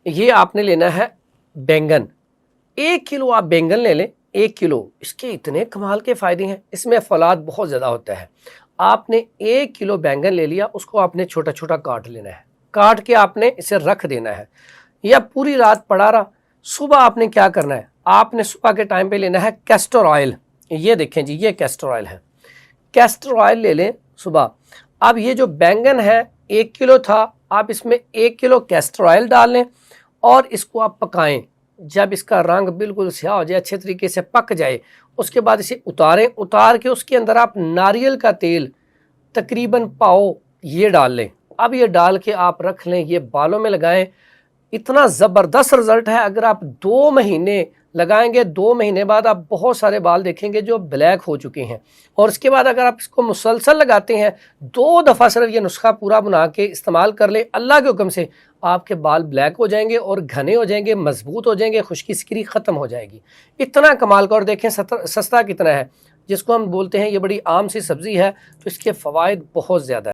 ये आपने लेना है बैंगन, 1 किलो आप बैंगन ले लें, 1 किलो। इसके इतने कमाल के फ़ायदे हैं, इसमें फौलाद बहुत ज़्यादा होता है। आपने 1 किलो बैंगन ले लिया, उसको आपने छोटा छोटा काट लेना है, काट के आपने इसे रख देना है, या पूरी रात पड़ा रहा। सुबह आपने क्या करना है, आपने सुबह के टाइम पे लेना है कैस्टर ऑयल। ये देखें जी, ये कैस्टर ऑयल है, कैस्टर ऑयल ले लें सुबह। अब ये जो बैंगन है 1 किलो था, आप इसमें 1 किलो कैस्टर ऑयल डाल लें और इसको आप पकाएं। जब इसका रंग बिल्कुल स्याह हो जाए, अच्छे तरीके से पक जाए, उसके बाद इसे उतारें। उतार के उसके अंदर आप नारियल का तेल तकरीबन पाव ये डाल लें। अब ये डाल के आप रख लें, ये बालों में लगाएं। इतना ज़बरदस्त रिजल्ट है। अगर आप 2 महीने लगाएंगे, 2 महीने बाद आप बहुत सारे बाल देखेंगे जो ब्लैक हो चुके हैं। और उसके बाद अगर आप इसको मुसलसल लगाते हैं, 2 दफ़ा सिर्फ ये नुस्खा पूरा बना के इस्तेमाल कर ले, अल्लाह के हुक्म से आपके बाल ब्लैक हो जाएंगे और घने हो जाएंगे, मजबूत हो जाएंगे, खुश्की सिकरी ख़त्म हो जाएगी। इतना कमाल का। और देखें सस्ता कितना है, जिसको हम बोलते हैं ये बड़ी आम सी सब्ज़ी है, तो इसके फ़वाइद बहुत ज़्यादा है।